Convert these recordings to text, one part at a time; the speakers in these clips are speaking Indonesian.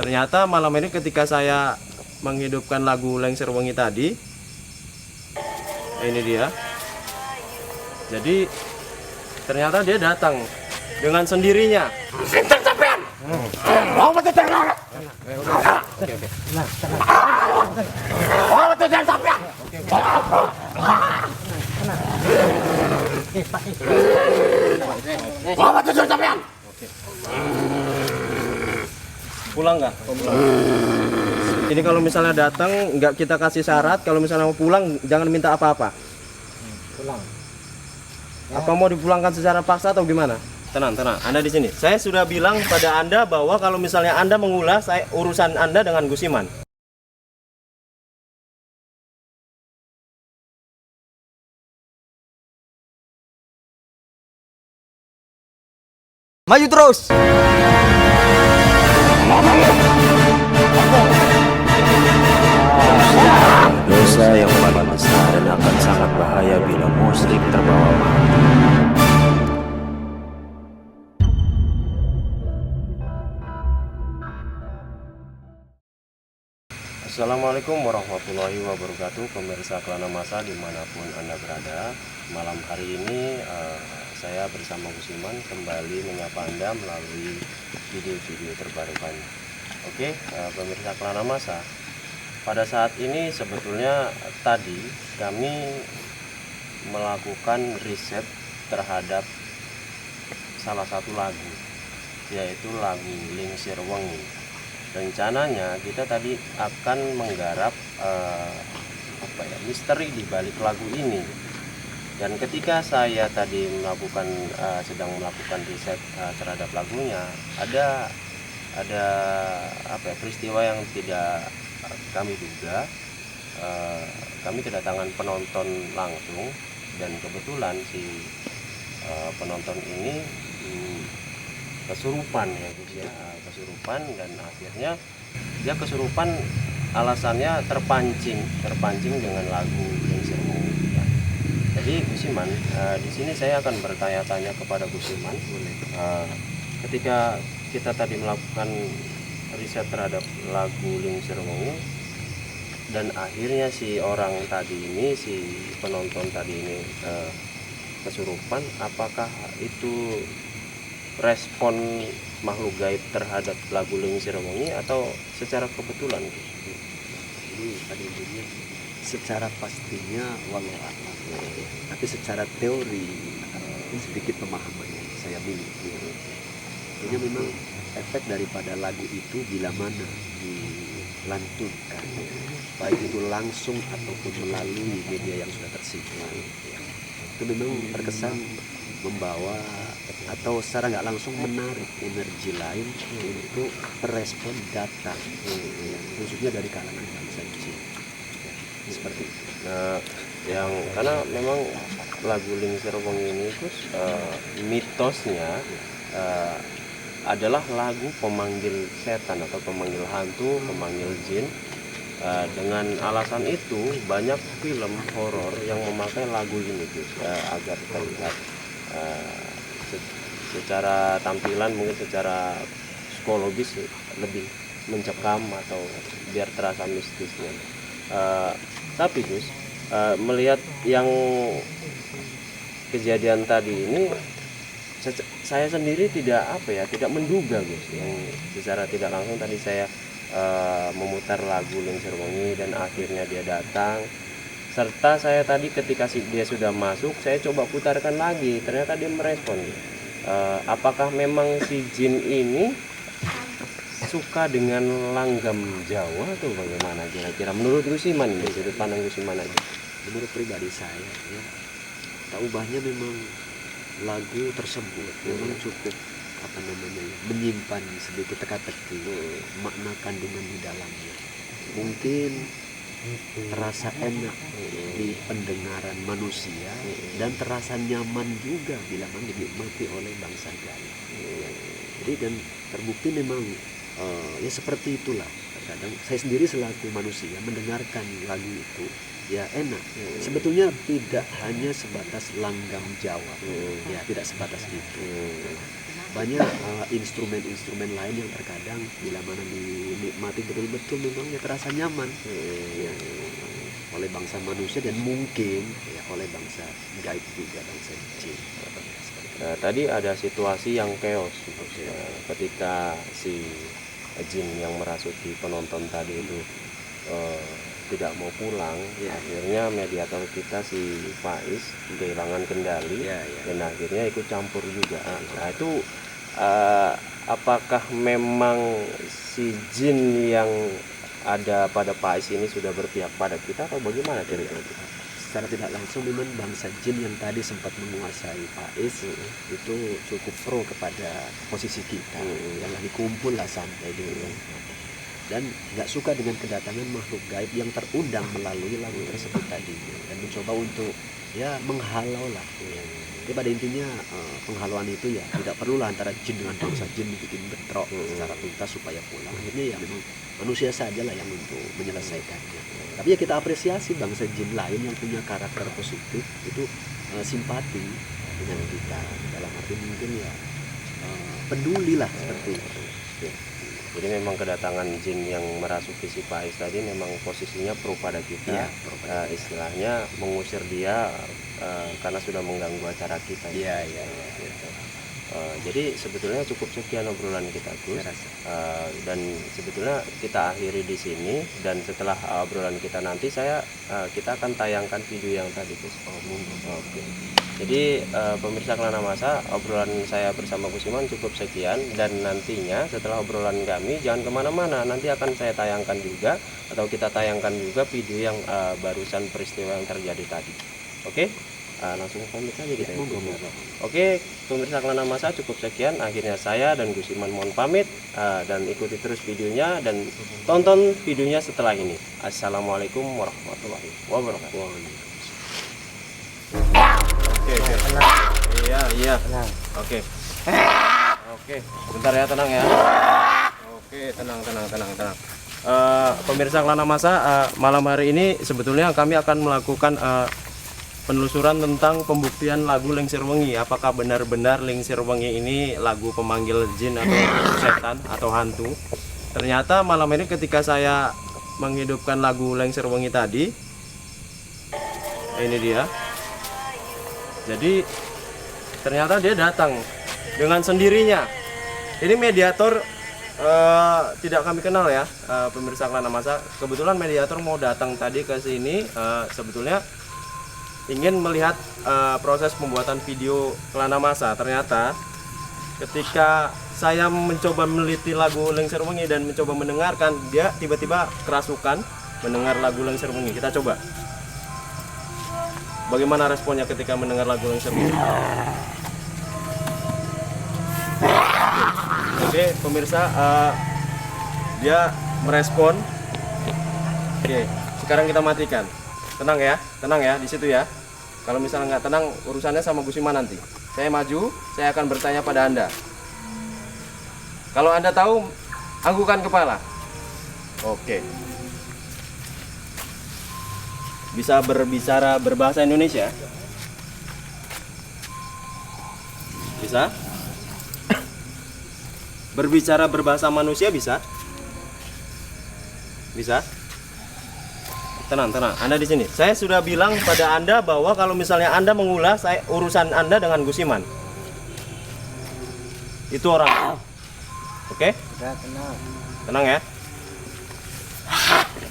ternyata malam ini ketika saya menghidupkan lagu Lengser Wengi tadi, ini dia. Jadi ternyata dia datang dengan sendirinya. Pulang nggak? Ini kalau misalnya datang nggak kita kasih syarat, kalau misalnya mau pulang jangan minta apa-apa. Pulang. Apa mau dipulangkan secara paksa atau gimana? Tenang, tenang. Anda di sini. Saya sudah bilang pada Anda bahwa kalau misalnya Anda mengulas, urusan Anda dengan Gus Iman. Maju terus. Dosa yang paling besar dan akan sangat bahaya bila musyrik terbawa mati. Assalamualaikum warahmatullahi wabarakatuh, pemirsa Kelana Masa dimanapun Anda berada. Malam hari ini saya bersama Gus Iman kembali menyapa Anda melalui video-video terbaru kami. Oke, pemirsa Kelana Masa, pada saat ini sebetulnya tadi kami melakukan riset terhadap salah satu lagu, yaitu lagu Lengser Wengi. Rencananya kita tadi akan menggarap misteri di balik lagu ini. Dan ketika saya tadi sedang melakukan riset terhadap lagunya, ada peristiwa yang tidak kami duga. Kami kedatangan penonton langsung, dan kebetulan si penonton ini kesurupan ya Gus ya, kesurupan, dan akhirnya dia kesurupan alasannya terpancing dengan lagu Lengser Wengi ya. Jadi Gus Iman, di sini saya akan bertanya-tanya kepada Gus Iman. Ketika kita tadi melakukan riset terhadap lagu Lengser Wengi, dan akhirnya si penonton tadi ini kesurupan, apakah itu respon makhluk gaib terhadap lagu Lengser Wengi atau secara kebetulan? Ini pada intinya secara pastinya walau a'lam, tapi secara teori sedikit pemahaman yang saya miliki. Ini memang efek daripada lagu itu bila mana dilantunkan, baik itu langsung ataupun melalui media yang sudah tersedia, itu memang terkesan membawa atau secara nggak langsung menarik energi lain untuk merespon data, khususnya dari kalangan bangsa jin, seperti itu. Karena memang lagu Lengser Wengi ini mitosnya adalah lagu pemanggil setan atau pemanggil hantu, pemanggil jin. Dengan alasan itu banyak film horor yang memakai lagu ini agar terlihat secara tampilan, mungkin secara psikologis lebih mencekam atau biar terasa mistisnya. Tapi Gus, melihat yang kejadian tadi ini, saya sendiri tidak menduga Gus, yang secara tidak langsung tadi saya memutar lagu Lengser Wengi dan akhirnya dia datang. Serta saya tadi ketika dia sudah masuk, saya coba putarkan lagi, ternyata dia merespon. Apakah memang si jin ini suka dengan langgam Jawa atau bagaimana kira-kira menurut Gus Iman, dari sudut pandang Gus Iman aja? Menurut pribadi saya, ya, tak ubahnya memang lagu tersebut memang cukup menyimpan sedikit teka-teki makna kandungan di dalamnya. Mungkin terasa enak di pendengaran manusia dan terasa nyaman juga bila mana dinikmati oleh bangsa gaib. Jadi dan terbukti memang ya seperti itulah. Kadang saya sendiri selaku manusia mendengarkan lagu itu ya enak. Sebetulnya tidak hanya sebatas langgam Jawa, ya tidak sebatas itu. banyak instrumen-instrumen lain yang terkadang bila mana dinikmati betul-betul memang ya terasa nyaman ya, oleh bangsa manusia dan mungkin ya oleh bangsa gaib juga, bangsa jin. Nah, tadi ada situasi yang chaos ketika si jin yang merasuki penonton tadi itu tidak mau pulang, Ya. akhirnya mediator kita si Faiz kehilangan kendali Ya. dan akhirnya ikut campur juga. Nah itu apakah memang si jin yang ada pada Faiz ini sudah berpihak pada kita atau bagaimana kira-kira? Secara tidak langsung memang bangsa jin yang tadi sempat menguasai Faiz itu cukup pro kepada posisi kita, yang lagi kumpul lah santai dulu. Dan nggak suka dengan kedatangan makhluk gaib yang terundang melalui lagu tersebut tadi, dan mencoba untuk ya menghalau lah. Jadi pada intinya penghalauan itu ya tidak perlulah antara jin dengan bangsa jin bikin bentrok secara tuntas supaya pulang. Akhirnya ya memang manusia saja lah yang untuk menyelesaikannya. Tapi ya kita apresiasi bangsa jin lain yang punya karakter positif itu simpati dengan kita, dalam arti mungkin ya peduli lah seperti itu. Jadi memang kedatangan jin yang merasuki si Faiz tadi memang posisinya pro pada kita, Ya, istilahnya mengusir dia karena sudah mengganggu acara kita. Iya. Jadi sebetulnya cukup sekian obrolan kita, Gus. Dan sebetulnya kita akhiri di sini, dan setelah obrolan kita nanti kita akan tayangkan video yang tadi, Gus. Oke. Jadi pemirsa Kelana Masa, obrolan saya bersama Gus Iman cukup sekian, dan nantinya setelah obrolan kami jangan kemana-mana, nanti akan saya tayangkan juga atau kita tayangkan juga video yang barusan peristiwa yang terjadi tadi. Oke? Langsung pamit saja kita. Oke, pemirsa Kelana Masa, cukup sekian. Akhirnya saya dan Gus Iman mohon pamit, dan ikuti terus videonya dan tonton videonya setelah ini. Assalamualaikum warahmatullahi wabarakatuh. Oke. Iya. Oke. Bentar ya, tenang ya. Oke, tenang. Pemirsa Kelana Masa, malam hari ini sebetulnya kami akan melakukan penelusuran tentang pembuktian lagu Lengsir Wengi. Apakah benar-benar Lengsir Wengi ini lagu pemanggil jin atau setan atau hantu? Ternyata malam ini ketika saya menghidupkan lagu Lengsir Wengi tadi, ini dia. Jadi ternyata dia datang dengan sendirinya. Ini mediator tidak kami kenal ya, pemirsa Kelana Masa. Kebetulan mediator mau datang tadi ke sini, sebetulnya ingin melihat proses pembuatan video Kelana Masa. Ternyata ketika saya mencoba meneliti lagu Lengsir Wengi dan mencoba mendengarkan, dia tiba-tiba kerasukan mendengar lagu Lengsir Wengi. Kita coba bagaimana responnya ketika mendengar lagu Lengsir Wengi. Oke, pemirsa, dia merespon. Oke, sekarang kita matikan. Tenang ya di situ ya. Kalau misalnya nggak tenang, urusannya sama Gus Iman nanti. Saya maju, saya akan bertanya pada Anda. Kalau Anda tahu, anggukan kepala. Oke. Bisa berbicara berbahasa Indonesia? Bisa? Berbicara berbahasa manusia bisa? Bisa? Tenang. Anda di sini. Saya sudah bilang pada Anda bahwa kalau misalnya Anda mengulas urusan Anda dengan Gus Iman. Itu orang. Oke? Udah tenang. Tenang ya.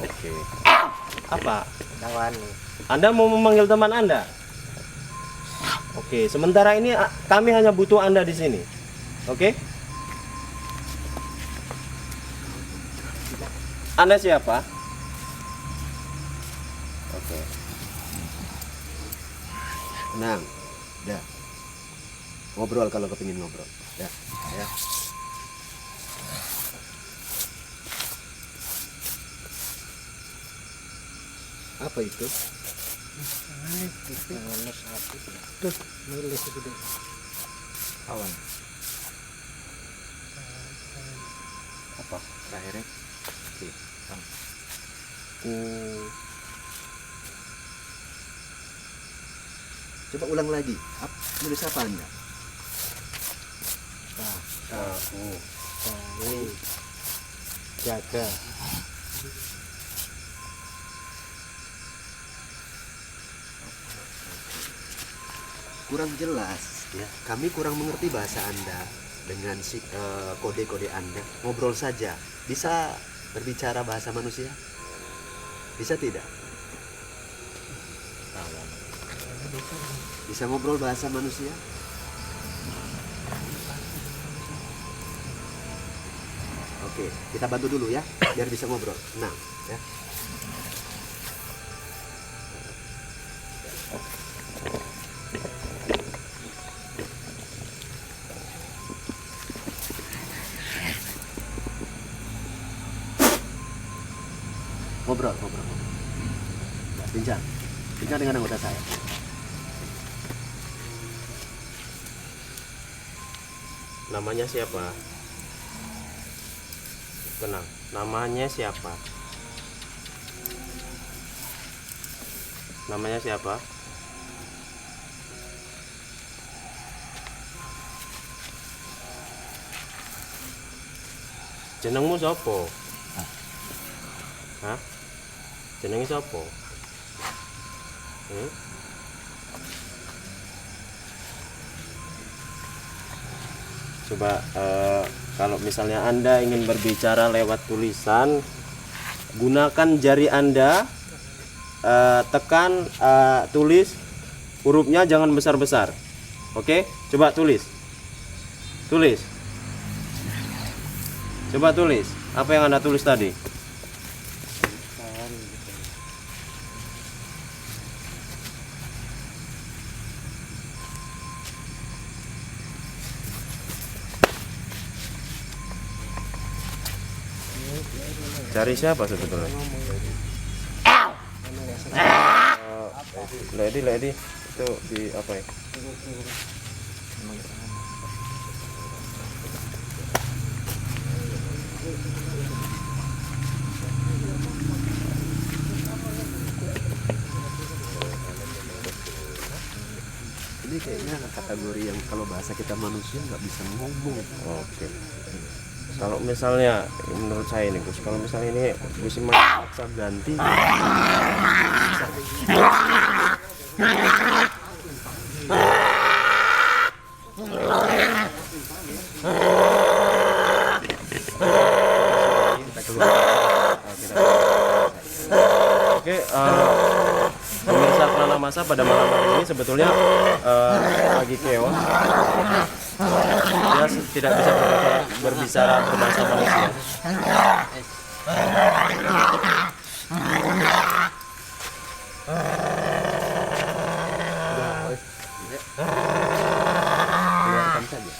Oke. Apa? Wani. Anda mau memanggil teman Anda? Oke, sementara ini kami hanya butuh Anda di sini. Oke? Anda siapa? Oke. Tenang, dah. Ngobrol kalau kepingin ngobrol. Dah, ya. Apa itu? Tuh, milis itu deh. Kawan. Apa? Direct. Oke. Coba ulang lagi. Nulis apa Anda? Aku baik jaga. Kurang jelas ya, kami kurang mengerti bahasa Anda dengan kode-kode Anda. Ngobrol saja, bisa berbicara bahasa manusia? Bisa tidak? Bisa ngobrol bahasa manusia? Oke, kita bantu dulu ya, biar bisa ngobrol. Nah, ya. Ngobrol. Nah, bincang dengan anggota saya. Namanya siapa? Tenang, namanya siapa? Namanya siapa? Jenengmu sapa? Hah? Jenenge sapa? Coba kalau misalnya Anda ingin berbicara lewat tulisan, gunakan jari Anda, tekan, tulis, hurufnya jangan besar-besar. Oke, coba tulis. Coba tulis. Apa yang Anda tulis tadi? Cari siapa sebetulnya? Lady itu di apa ya? Ini kayaknya kategori yang kalau bahasa kita manusia nggak bisa ngomong. Oke. Kalau misalnya menurut saya ini Gus, kalau misalnya ini Gus maksa ganti. Oke, pemirsa Kelana Masa pada malam hari ini sebetulnya lagi keos. Dia tidak bisa berbicara berbahasa manusia. Keluarkan saja.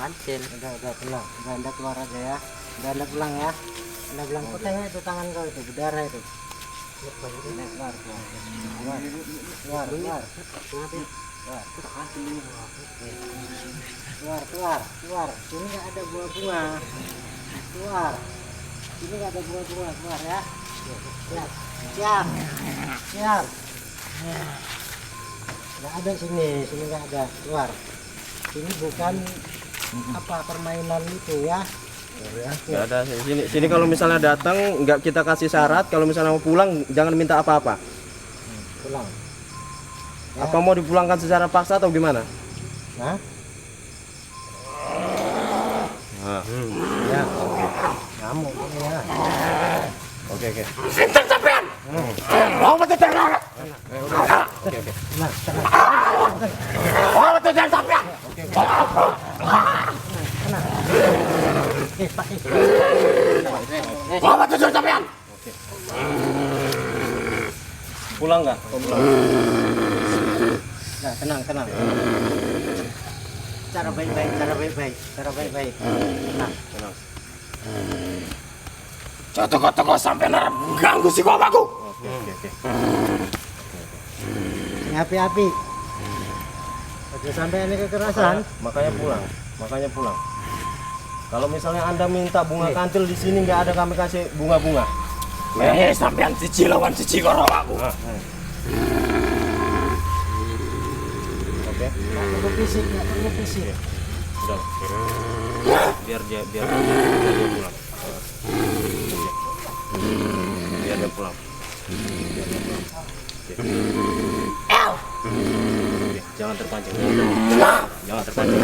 Kancil. Udah pulang. Anda keluar aja ya. Anda pulang ya. Anda bilang potongnya itu tangan kau itu berdarah itu. Keluar. Sini nggak ada bunga. Keluar. Sini nggak ada bunga. Keluar ya. Siap. Nggak ada sini nggak ada. Keluar. Ini bukan apa permainan itu ya. Nggak ada sini kalau misalnya datang nggak kita kasih syarat, kalau misalnya mau pulang jangan minta apa-apa. Pulang. Ya. Apa mau dipulangkan secara paksa atau gimana? Nah. Nah. Ya. Kamu ya. Oke. Sinten sampean? Mau betul tenang. Oke. Nah, Mau betul tenang sampean. Mau betul tenang sampean. Pulang nggak? Pulang. Nah, tenang. Cara baik-baik. Nah, Tenang. Toko-toko sampean arep ganggu si kopaku. Oke. api-api. Aja sampai ini kekerasan. Makanya pulang. Kalau misalnya Anda minta bunga kantil di sini nggak ada, kami kasih bunga-bunga. Sampean siji lawan siji karo aku. Oke. Nggak perlu fisik, nggak perlu fisik. Udah. Biar dia pulang. Biar dia pulang. Oke, jangan terpancing. Jangan terpancing.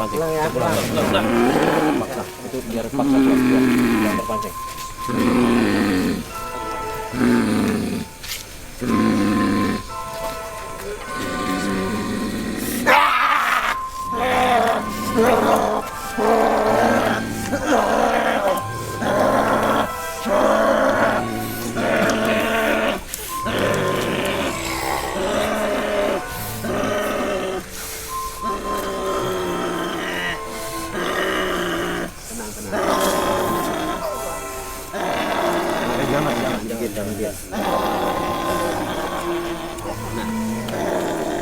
Pulang ya, Pulang. Paksa. Itu biar paksa pulang. Jangan terpancing.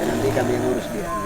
Nanti kami yang urus dia.